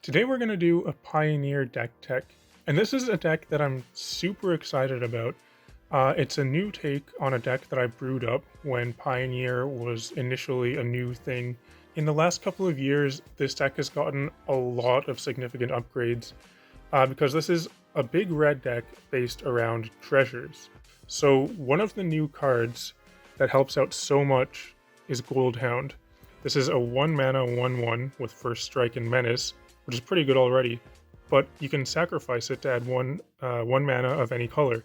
Today we're going to do a Pioneer deck tech, and this is a deck that I'm super excited about. It's a new take on a deck that I brewed up when Pioneer was initially a new thing. In the last couple of years, this deck has gotten a lot of significant upgrades, because this is a big red deck based around treasures. So one of the new cards that helps out so much is Goldhound. This is a 1 mana 1/1 with First Strike and Menace, which is pretty good already, but you can sacrifice it to add one mana of any color.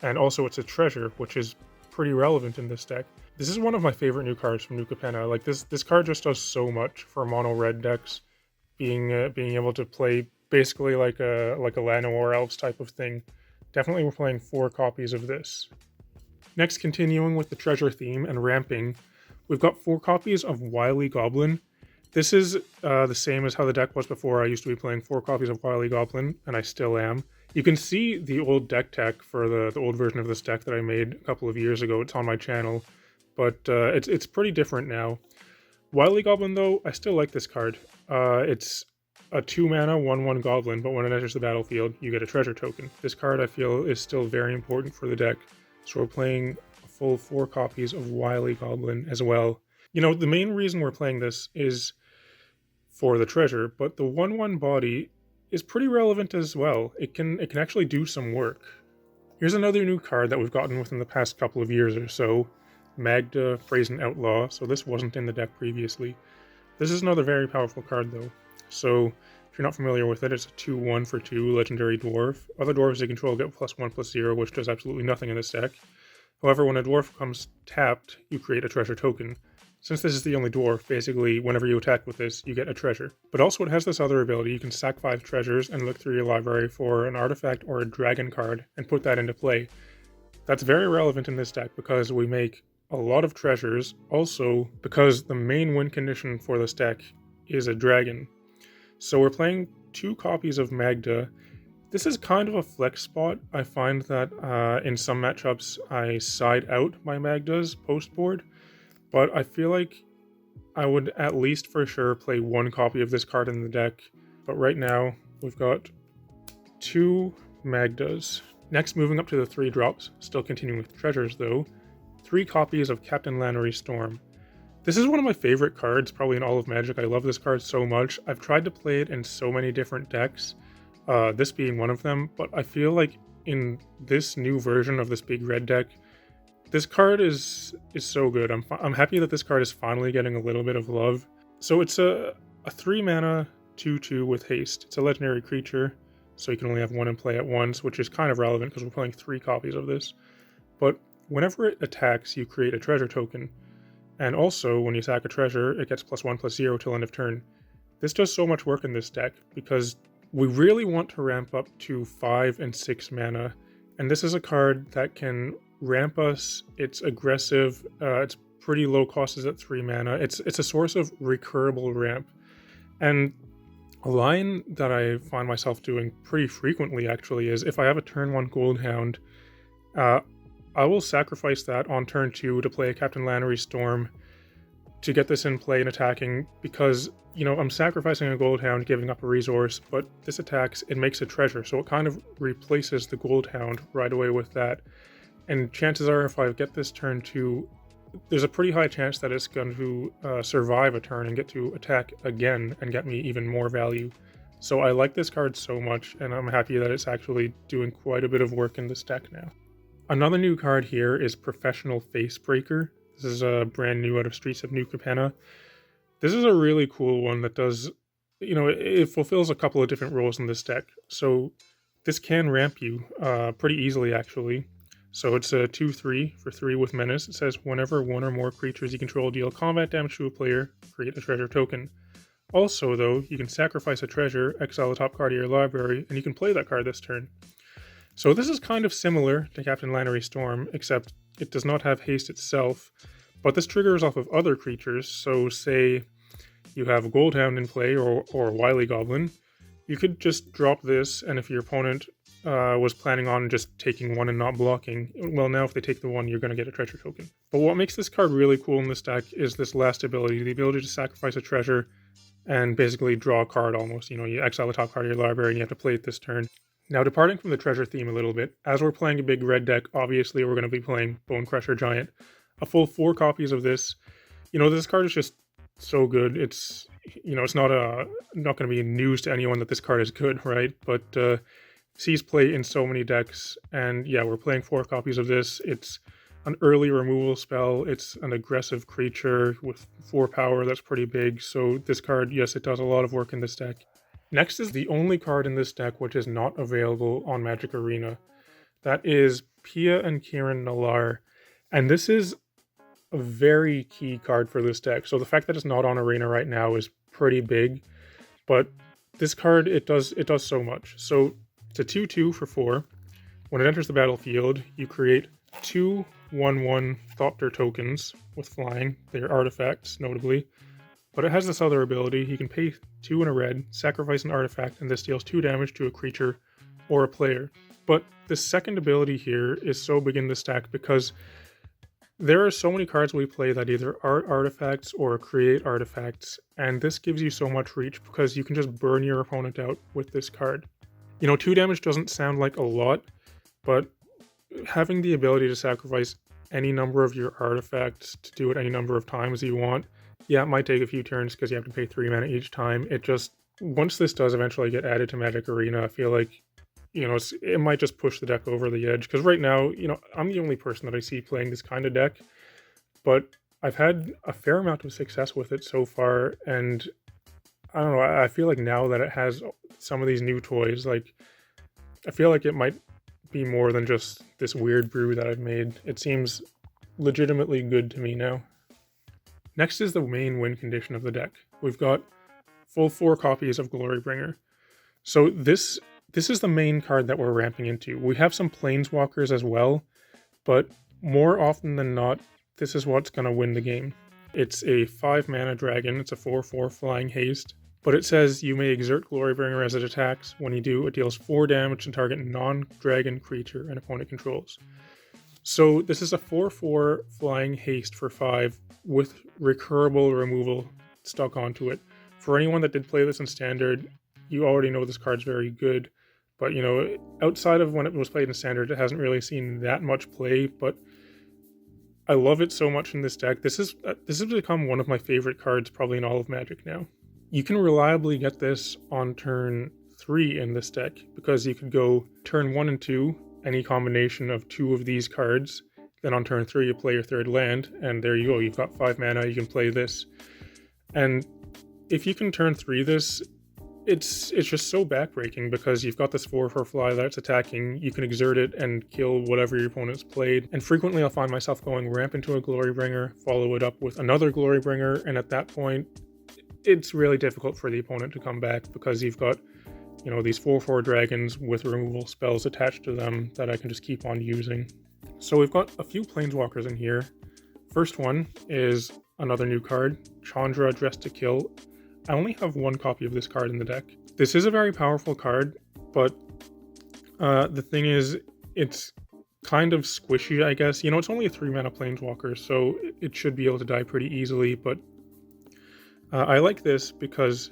And also it's a treasure, which is pretty relevant in this deck. This is one of my favorite new cards from New Capenna. Like this card just does so much for mono red decks, being able to play basically like a Llanowar Elves type of thing. Definitely we're playing 4 copies of this. Next, continuing with the treasure theme and ramping, we've got 4 copies of Wily Goblin. This is the same as how the deck was before. I used to be playing 4 copies of Wily Goblin, and I still am. You can see the old deck tech for the old version of this deck that I made a couple of years ago. It's on my channel, but it's pretty different now. Wily Goblin, though, I still like this card. It's a 2 mana 1/1 Goblin, but when it enters the battlefield, you get a treasure token. This card, I feel, is still very important for the deck, so we're playing a full 4 copies of Wily Goblin as well. You know, the main reason we're playing this is for the treasure, but the 1/1 body is pretty relevant as well. It can actually do some work. Here's another new card that we've gotten within the past couple of years or so, Magda, Brazen Outlaw, so this wasn't in the deck previously. This is another very powerful card though. So if you're not familiar with it, it's a 2/1 for 2 legendary dwarf. Other dwarves you control get +1/+0, which does absolutely nothing in this deck. However, when a dwarf comes tapped, you create a treasure token. Since this is the only dwarf, basically, whenever you attack with this, you get a treasure. But also it has this other ability, you can sack 5 treasures and look through your library for an artifact or a dragon card and put that into play. That's very relevant in this deck because we make a lot of treasures, also because the main win condition for this deck is a dragon. So we're playing 2 copies of Magda. This is kind of a flex spot. I find that in some matchups I side out my Magdas post-board, but I feel like I would at least for sure play 1 copy of this card in the deck. But right now, we've got 2 Magdas. Next, moving up to the 3 drops, still continuing with treasures though, 3 copies of Captain Lannery Storm. This is one of my favorite cards, probably in all of Magic. I love this card so much. I've tried to play it in so many different decks, this being one of them, but I feel like in this new version of this big red deck, this card is so good. I'm happy that this card is finally getting a little bit of love. So it's a 3 mana 2/2 with haste. It's a legendary creature, so you can only have 1 in play at once, which is kind of relevant because we're playing 3 copies of this. But whenever it attacks, you create a treasure token. And also, when you sack a treasure, it gets +1/+0 till end of turn. This does so much work in this deck because we really want to ramp up to 5 and 6 mana. And this is a card that can ramp us. It's aggressive. It's pretty low cost, is at 3 mana. It's a source of recurable ramp. And a line that I find myself doing pretty frequently actually is if I have a turn 1 Goldhound, I will sacrifice that on turn 2 to play a Captain Lannery Storm to get this in play and attacking because, you know, I'm sacrificing a Goldhound, giving up a resource, but this attacks, it makes a treasure, so it kind of replaces the Goldhound right away with that. And chances are, if I get this turn 2, there's a pretty high chance that it's going to survive a turn and get to attack again and get me even more value. So I like this card so much, and I'm happy that it's actually doing quite a bit of work in this deck now. Another new card here is Professional Facebreaker. This is brand new out of Streets of New Capenna. This is a really cool one that does, you know, it fulfills a couple of different roles in this deck. So this can ramp you pretty easily actually. So it's a 2/3 for 3 with Menace. It says whenever 1 or more creatures you control deal combat damage to a player, create a treasure token. Also though, you can sacrifice a treasure, exile the top card of your library, and you can play that card this turn. So this is kind of similar to Captain Lannery Storm, except it does not have haste itself, but this triggers off of other creatures. So say you have a Goldhound in play or Wily Goblin, you could just drop this, and if your opponent was planning on just taking 1 and not blocking, well, now if they take the 1, you're going to get a treasure token. But what makes this card really cool in this deck is this last ability, the ability to sacrifice a treasure and basically draw a card almost. You know, you exile the top card of your library and you have to play it this turn. Now, departing from the treasure theme a little bit, as we're playing a big red deck, obviously we're going to be playing Bonecrusher Giant. A full 4 copies of this. You know, this card is just so good. It's, you know, it's not going to be news to anyone that this card is good, right? But sees play in so many decks, and yeah, we're playing 4 copies of this. It's an early removal spell. It's an aggressive creature with 4 power. That's pretty big. So this card, yes, it does a lot of work in this deck. Next is the only card in this deck which is not available on Magic Arena. That is Pia and Kiran Nalaar. And this is a very key card for this deck. So the fact that it's not on Arena right now is pretty big. But this card, it does so much. So it's a 2/2 for 4. When it enters the battlefield, you create 2 1/1 Thopter tokens with flying. They're artifacts, notably. But it has this other ability. You can pay 2 and a red, sacrifice an artifact, and this deals 2 damage to a creature or a player. But the second ability here is so big in this deck because there are so many cards we play that either are artifacts or create artifacts, and this gives you so much reach because you can just burn your opponent out with this card. You know, 2 damage doesn't sound like a lot, but having the ability to sacrifice any number of your artifacts to do it any number of times you want, yeah, it might take a few turns because you have to pay 3 mana each time. It just, once this does eventually get added to Magic Arena, I feel like, you know, it might just push the deck over the edge. Because right now, you know, I'm the only person that I see playing this kind of deck, but I've had a fair amount of success with it so far, and I don't know, I feel like now that it has some of these new toys, like, I feel like it might be more than just this weird brew that I've made. It seems legitimately good to me now. Next is the main win condition of the deck. We've got full 4 copies of Glorybringer. So this is the main card that we're ramping into. We have some Planeswalkers as well, but more often than not, this is what's going to win the game. It's a 5 mana dragon. It's a 4/4 flying haste. But it says you may exert Glorybringer as it attacks. When you do, it deals 4 damage to target non-dragon creature an opponent controls. So this is a 4/4 flying haste for 5 with recurable removal stuck onto it. For anyone that did play this in Standard, you already know this card's very good. But, you know, outside of when it was played in Standard, it hasn't really seen that much play. But I love it so much in this deck. This has become one of my favorite cards probably in all of Magic now. You can reliably get this on turn 3 in this deck, because you could go turn 1 and 2, any combination of 2 of these cards. Then on turn 3 you play your 3rd land, and there you go, you've got 5 mana, you can play this. And if you can turn 3 this, it's just so backbreaking, because you've got this 4/4 fly that's attacking, you can exert it and kill whatever your opponent's played. And frequently I'll find myself going ramp into a Glorybringer, follow it up with another Glorybringer, and at that point, it's really difficult for the opponent to come back, because you've got, you know, these 4/4 dragons with removal spells attached to them that I can just keep on using. So we've got a few Planeswalkers in here. First one is another new card, Chandra, Dressed to Kill. I only have 1 copy of this card in the deck. This is a very powerful card, but the thing is, it's kind of squishy, I guess. You know, it's only a 3 mana Planeswalker, so it should be able to die pretty easily, but I like this because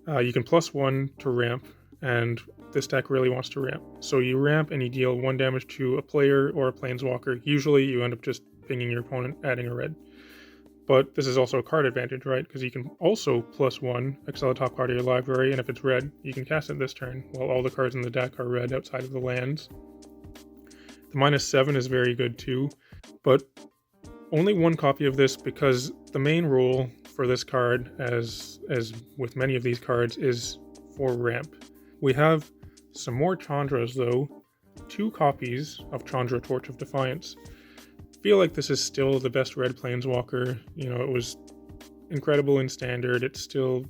you can +1 to ramp, and this deck really wants to ramp. So you ramp and you deal 1 damage to a player or a Planeswalker. Usually you end up just pinging your opponent, adding a red. But this is also a card advantage, right? Because you can also +1, exile the top card of your library, and if it's red, you can cast it this turn, while all the cards in the deck are red outside of the lands. The -7 is very good too, but only 1 copy of this, because the main rule for this card, as with many of these cards, is for ramp. We have some more Chandras though, 2 copies of Chandra, Torch of Defiance. I feel like this is still the best red Planeswalker. You know, it was incredible in Standard, it's still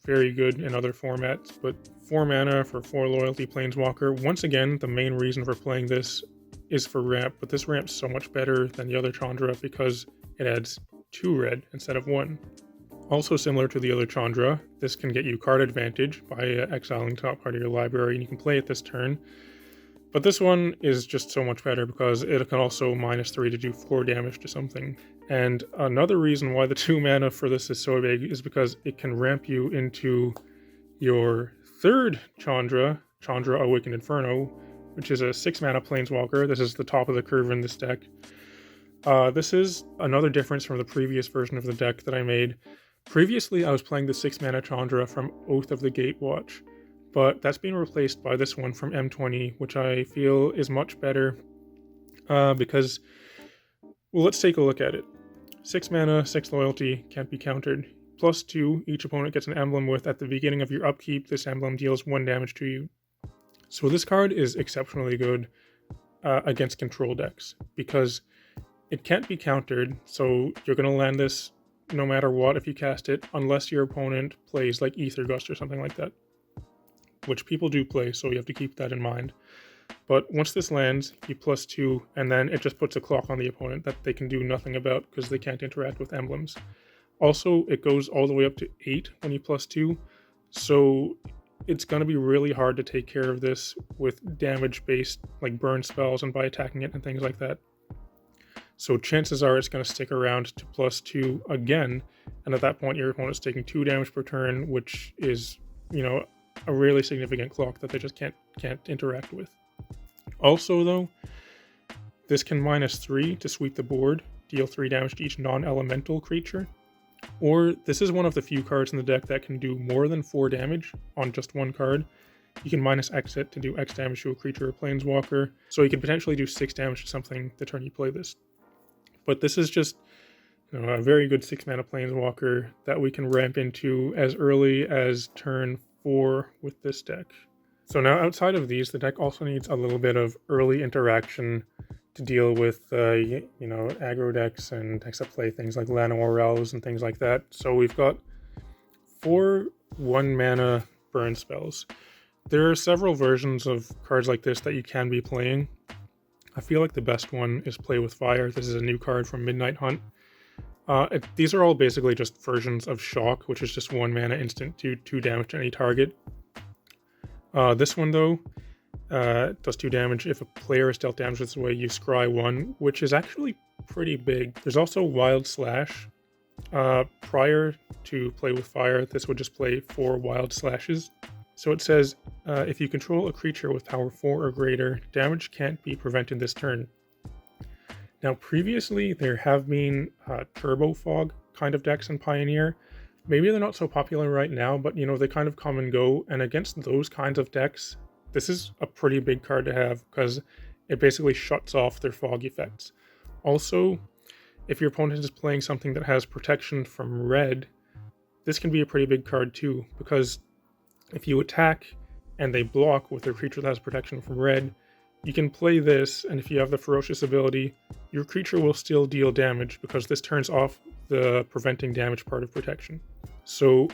very good in other formats, but 4 mana for 4 loyalty Planeswalker. Once again, the main reason for playing this is for ramp, but this ramp's so much better than the other Chandra because it adds 2 red instead of 1. Also similar to the other Chandra, this can get you card advantage by exiling top card of your library, and you can play it this turn. But this one is just so much better because it can also -3 to do 4 damage to something. And another reason why the 2 mana for this is so big is because it can ramp you into your third Chandra Awakened Inferno, which is a 6 mana Planeswalker. This is the top of the curve in this deck. This is another difference from the previous version of the deck that I made. Previously, I was playing the 6 mana Chandra from Oath of the Gatewatch, but that's been replaced by this one from M20, which I feel is much better because, well, let's take a look at it. 6 mana, 6 loyalty, can't be countered. +2, each opponent gets an emblem with, at the beginning of your upkeep, this emblem deals 1 damage to you. So this card is exceptionally good against control decks because it can't be countered, so you're going to land this no matter what if you cast it, unless your opponent plays like Ether Gust or something like that, which people do play, so you have to keep that in mind. But once this lands, you +2, and then it just puts a clock on the opponent that they can do nothing about because they can't interact with emblems. Also, it goes all the way up to 8 when you +2, so it's going to be really hard to take care of this with damage-based, like burn spells and by attacking it and things like that. So chances are it's going to stick around to +2 again, and at that point your opponent's taking 2 damage per turn, which is, a really significant clock that they just can't interact with. Also though, this can -3 to sweep the board, deal 3 damage to each non-elemental creature, or this is one of the few cards in the deck that can do more than 4 damage on just one card. You can -X it to do X damage to a creature or planeswalker, so you can potentially do 6 damage to something the turn you play this. But this is just a very good 6 mana planeswalker that we can ramp into as early as turn 4 with this deck. So now outside of these, the deck also needs a little bit of early interaction to deal with, aggro decks and decks that play things like Lannery and things like that. So we've got 4 1-mana burn spells. There are several versions of cards like this that you can be playing. I feel like the best one is Play with Fire. This is a new card from Midnight Hunt. These are all basically just versions of Shock, which is just 1 mana instant, 2 damage to any target. This one, though, does 2 damage. If a player is dealt damage this way, you scry 1, which is actually pretty big. There's also Wild Slash. Prior to Play with Fire, this would just play 4 Wild Slashes. So it says, if you control a creature with power 4 or greater, damage can't be prevented this turn. Now previously there have been Turbo Fog kind of decks in Pioneer. Maybe they're not so popular right now, but they kind of come and go, and against those kinds of decks, this is a pretty big card to have because it basically shuts off their fog effects. Also, if your opponent is playing something that has protection from red, this can be a pretty big card too, because if you attack and they block with their creature that has protection from red, you can play this, and if you have the Ferocious ability, your creature will still deal damage because this turns off the preventing damage part of protection. So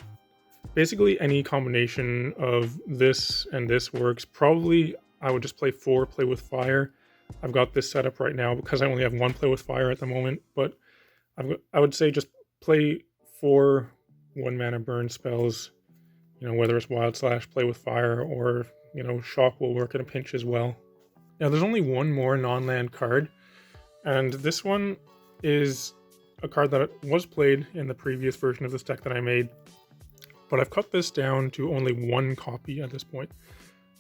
basically any combination of this and this works. Probably I would just play 4 Play with Fire. I've got this set up right now because I only have 1 Play with Fire at the moment, but I would say just play 4 1-mana burn spells. Whether it's Wild Slash, Play with Fire, or, Shock will work at a pinch as well. Now, there's only one more non-land card, and this one is a card that was played in the previous version of this deck that I made, but I've cut this down to only 1 copy at this point.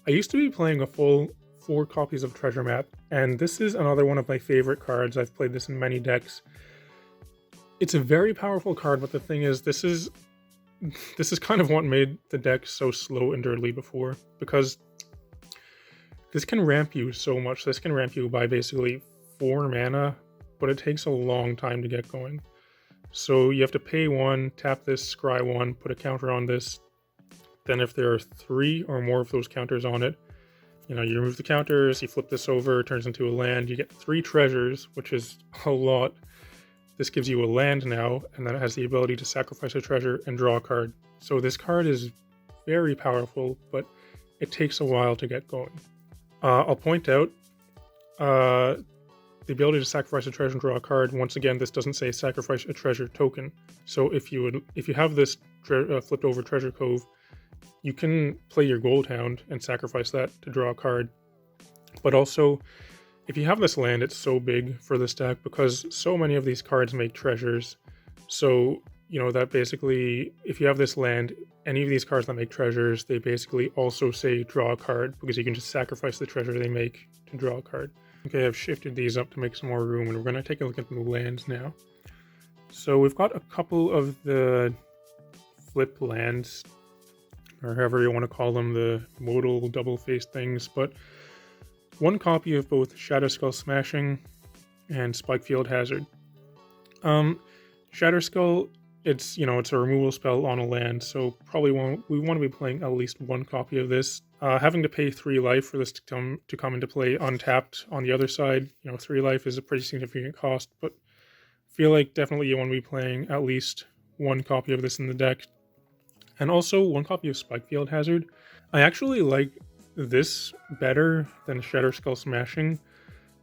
I used to be playing a full 4 copies of Treasure Map, and this is another one of my favorite cards. I've played this in many decks. It's a very powerful card, but the thing is, this is kind of what made the deck so slow and dirty before, because this can ramp you so much. This can ramp you by basically 4 mana, but it takes a long time to get going. So you have to pay 1, tap this, scry 1, put a counter on this. Then if there are 3 or more of those counters on it, you remove the counters, you flip this over, it turns into a land, you get 3 treasures, which is a lot. This gives you a land now, and then it has the ability to sacrifice a treasure and draw a card. So this card is very powerful, but it takes a while to get going. I'll point out the ability to sacrifice a treasure and draw a card. Once again, this doesn't say sacrifice a treasure token. So if you have this flipped over Treasure Cove, you can play your Goldhound and sacrifice that to draw a card. But also, if you have this land, it's so big for this deck because so many of these cards make treasures. So, that basically, if you have this land, any of these cards that make treasures, they basically also say draw a card because you can just sacrifice the treasure they make to draw a card. Okay, I've shifted these up to make some more room, and we're going to take a look at the lands now. So we've got a couple of the flip lands, or however you want to call them, the modal double-faced things, but one copy of both Shatterskull Smashing and Spikefield Hazard. Shatterskull, it's a removal spell on a land, so probably we want to be playing at least one copy of this. Having to pay 3 life for this to come into play untapped on the other side, 3 life is a pretty significant cost, but I feel like definitely you want to be playing at least one copy of this in the deck. And also one copy of Spikefield Hazard. I actually like this better than Shatterskull Smashing.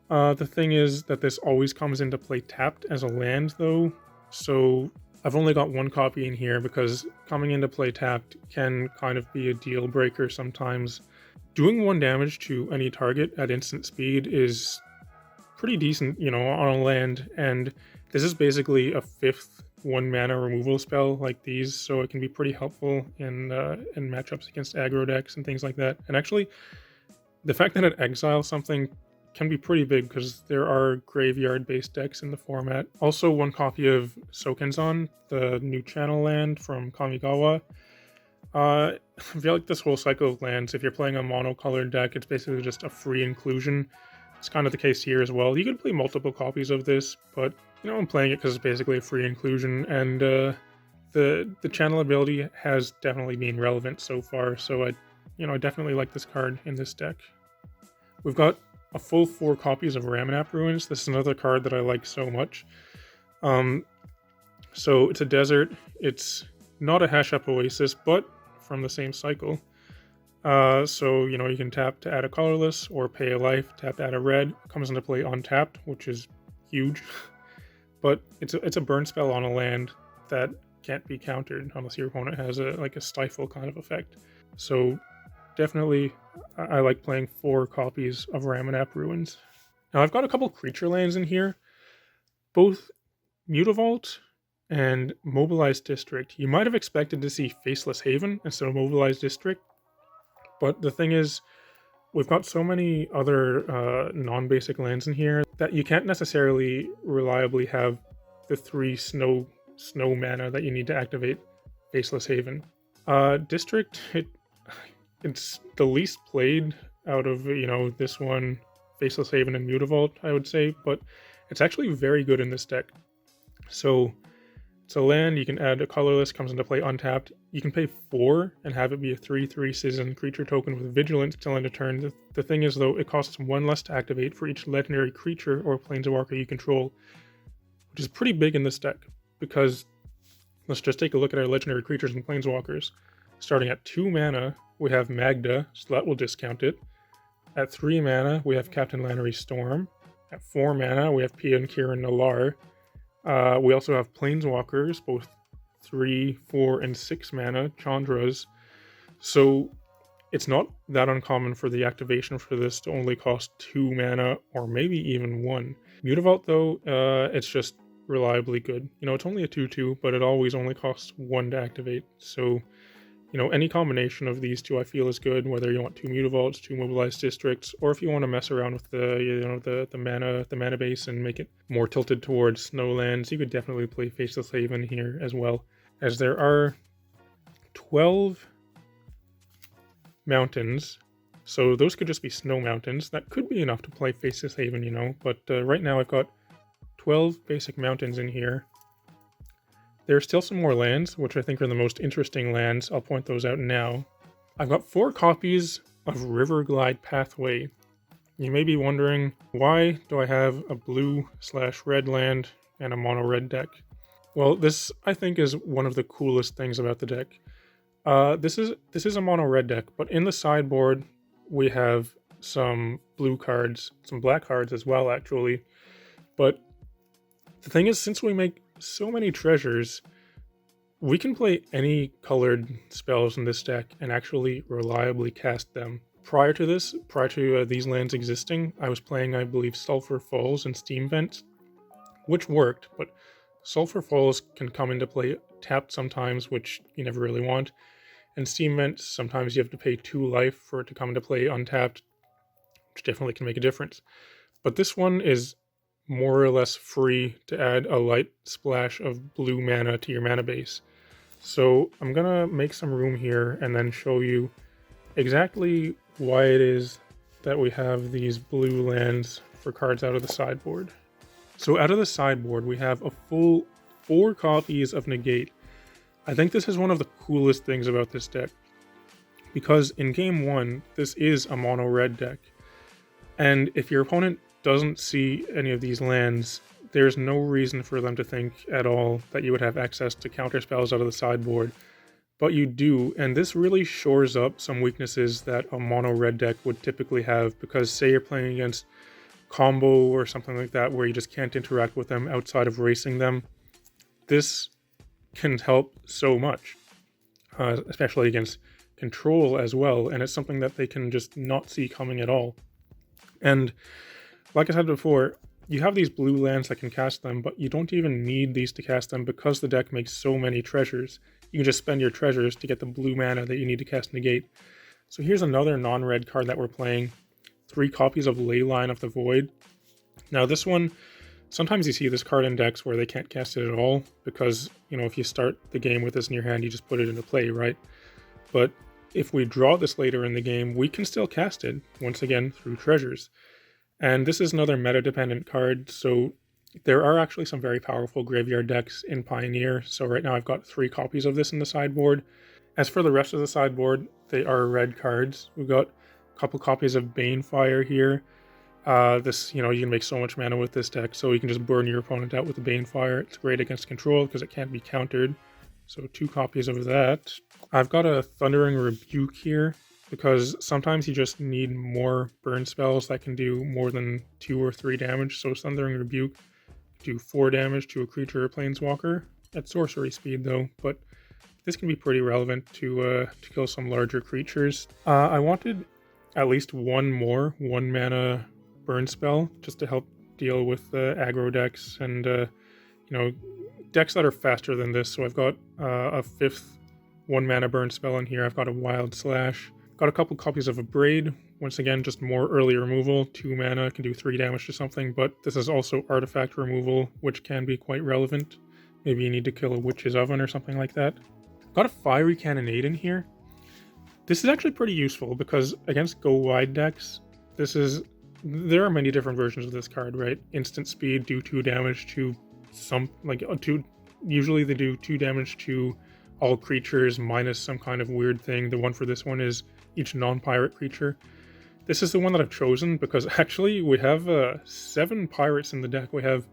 The thing is that this always comes into play tapped as a land though, so I've only got one copy in here because coming into play tapped can kind of be a deal breaker sometimes. Doing 1 damage to any target at instant speed is pretty decent, on a land, and this is basically a 5th 1 mana removal spell like these, so it can be pretty helpful in matchups against aggro decks and things like that. And actually, the fact that it exiles something can be pretty big because there are graveyard-based decks in the format. Also, one copy of Sokenzan, the new channel land from Kamigawa. I feel like this whole cycle of lands, if you're playing a monocolored deck, it's basically just a free inclusion. It's kind of the case here as well. You could play multiple copies of this, but I'm playing it because it's basically a free inclusion, and the channel ability has definitely been relevant so far. So I definitely like this card in this deck. We've got a full 4 copies of Ramunap Ruins. This is another card that I like so much. So it's a desert. It's not a hash-up oasis, but from the same cycle. So you can tap to add a colorless or pay a life, tap to add a red. It comes into play untapped, which is huge. But it's a burn spell on a land that can't be countered unless your opponent has a stifle kind of effect. So definitely I like playing 4 copies of Ramunap Ruins. Now I've got a couple creature lands in here, both Mutavault and Mobilized District. You might have expected to see Faceless Haven instead of Mobilized District, but the thing is, we've got so many other non-basic lands in here that you can't necessarily reliably have the 3 snow mana that you need to activate Faceless Haven. District, it's the least played out of this one, Faceless Haven and Mutavault, I would say, but it's actually very good in this deck. So it's a land, you can add a colorless, comes into play untapped. You can pay 4 and have it be a 3/3 citizen creature token with vigilance till end of turn. The thing is though, it costs 1 less to activate for each legendary creature or planeswalker you control, which is pretty big in this deck, because let's just take a look at our legendary creatures and planeswalkers. Starting at 2 mana, we have Magda, so that will discount it. At 3 mana, we have Captain Lannery Storm. At 4 mana, we have Pia and Kiran Nalaar. We also have planeswalkers, both 3, 4, and 6 mana, Chandras. So it's not that uncommon for the activation for this to only cost 2 mana, or maybe even 1. Mutavault, though, it's just reliably good. It's only a 2/2, but it always only costs 1 to activate. So, any combination of these two I feel is good, whether you want 2 Mutavaults, 2 Mobilized Districts, or if you want to mess around with the mana base and make it more tilted towards snowlands, you could definitely play Faceless Haven here as well. As there are 12 mountains, so those could just be snow mountains. That could be enough to play Faceless Haven, but right now I've got 12 basic mountains in here. There are still some more lands, which I think are the most interesting lands. I'll point those out now. I've got 4 copies of Riverglide Pathway. You may be wondering, why do I have a blue/red land and a mono-red deck? Well, this, I think, is one of the coolest things about the deck. This is a mono-red deck, but in the sideboard, we have some blue cards, some black cards as well, actually. But the thing is, since we make so many treasures, we can play any colored spells in this deck and actually reliably cast them. prior to these lands existing, I was playing, I believe, Sulphur Falls and Steam Vents, which worked, but Sulphur Falls can come into play tapped sometimes, which you never really want, and Steam Vents, sometimes you have to pay 2 life for it to come into play untapped, which definitely can make a difference. But this one is more or less free to add a light splash of blue mana to your mana base. So I'm gonna make some room here and then show you exactly why it is that we have these blue lands for cards out of the sideboard. So out of the sideboard, we have a full 4 copies of Negate. I think this is one of the coolest things about this deck, because in game 1, this is a mono red deck. And if your opponent doesn't see any of these lands, there's no reason for them to think at all that you would have access to counter spells out of the sideboard. But you do, and this really shores up some weaknesses that a mono red deck would typically have, because say you're playing against combo or something like that where you just can't interact with them outside of racing them, this can help so much, especially against control as well, and it's something that they can just not see coming at all. And like I said before, you have these blue lands that can cast them, but you don't even need these to cast them because the deck makes so many treasures. You can just spend your treasures to get the blue mana that you need to cast Negate. So here's another non-red card that we're playing. 3 copies of Leyline of the Void. Now this one, sometimes you see this card in decks where they can't cast it at all, because, you know, if you start the game with this in your hand, you just put it into play, right? But if we draw this later in the game, we can still cast it, once again, through treasures. And this is another meta-dependent card, so there are actually some very powerful graveyard decks in Pioneer, so right now I've got 3 copies of this in the sideboard. As for the rest of the sideboard, they are red cards. We've got a couple copies of Banefire here. This, you know, you can make so much mana with this deck, so you can just burn your opponent out with the Banefire. It's great against control because it can't be countered. So 2 copies of that. I've got a Thundering Rebuke here, because sometimes you just need more burn spells that can do more than 2 or 3 damage. So Thundering Rebuke do 4 damage to a creature or planeswalker at sorcery speed though, but this can be pretty relevant to kill some larger creatures. I wanted at least one more 1 mana burn spell just to help deal with aggro decks and you know, decks that are faster than this. So I've got a 5th 1 mana burn spell in here. I've got a Wild Slash. Got a couple copies of Abrade. Once again, just more early removal. 2 mana, can do 3 damage to something, but this is also artifact removal, which can be quite relevant. Maybe you need to kill a Witch's Oven or something like that. Got a Fiery Cannonade in here. This is actually pretty useful because against go wide decks, there are many different versions of this card, right? Instant speed, do 2 damage to usually they do 2 damage to all creatures minus some kind of weird thing. The one for this one is each non-pirate creature. This is the one that I've chosen because actually we have 7 pirates in the deck. We have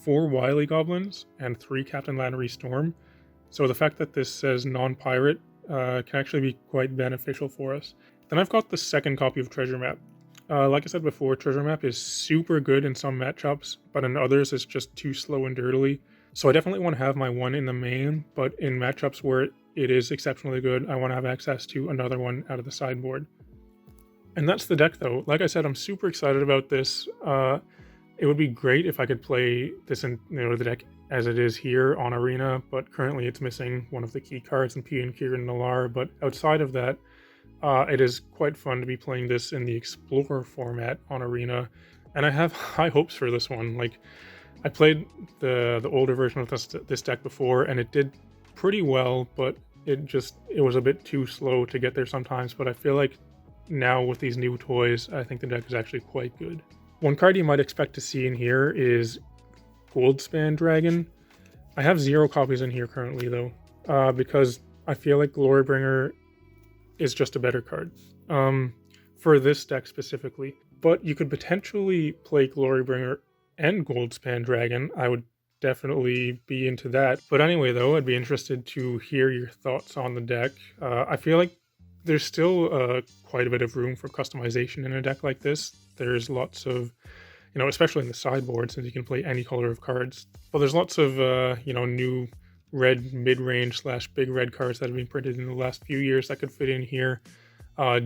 4 Wily Goblins and 3 Captain Lannery Storm. So the fact that this says non-pirate can actually be quite beneficial for us. Then I've got the 2nd copy of Treasure Map. Like I said before, Treasure Map is super good in some matchups, but in others it's just too slow and dirtily. So I definitely want to have my one in the main, but in matchups where it is exceptionally good, I want to have access to another one out of the sideboard. And that's the deck though. Like I said, I'm super excited about this. It would be great if I could play this in the deck as it is here on Arena, but currently it's missing one of the key cards in Pia and Kiran Nalaar. But outside of that, it is quite fun to be playing this in the Explorer format on Arena, and I have high hopes for this one. Like, I played the older version of this deck before, and it did pretty well, but it was a bit too slow to get there sometimes. But I feel like now with these new toys, I think the deck is actually quite good. One card you might expect to see in here is Goldspan Dragon. I have 0 copies in here currently though, because I feel like Glorybringer is just a better card for this deck specifically. But you could potentially play Glorybringer and Goldspan Dragon. I would definitely be into that. But anyway though, I'd be interested to hear your thoughts on the deck. I feel like there's still quite a bit of room for customization in a deck like this. There's lots of, especially in the sideboard, since you can play any color of cards. But there's lots of, new red mid-range / big red cards that have been printed in the last few years that could fit in here.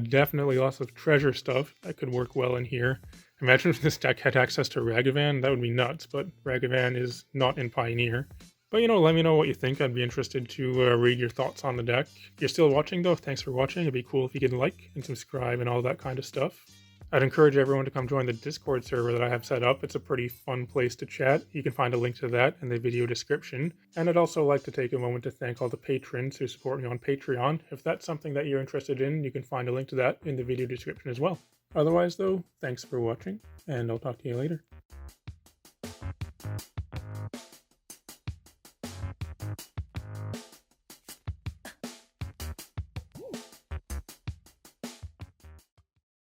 Definitely lots of treasure stuff that could work well in here. Imagine if this deck had access to Ragavan, that would be nuts, but Ragavan is not in Pioneer. But let me know what you think. I'd be interested to read your thoughts on the deck. If you're still watching though, thanks for watching. It'd be cool if you could like and subscribe and all that kind of stuff. I'd encourage everyone to come join the Discord server that I have set up. It's a pretty fun place to chat. You can find a link to that in the video description. And I'd also like to take a moment to thank all the patrons who support me on Patreon. If that's something that you're interested in, you can find a link to that in the video description as well. Otherwise though, thanks for watching, and I'll talk to you later.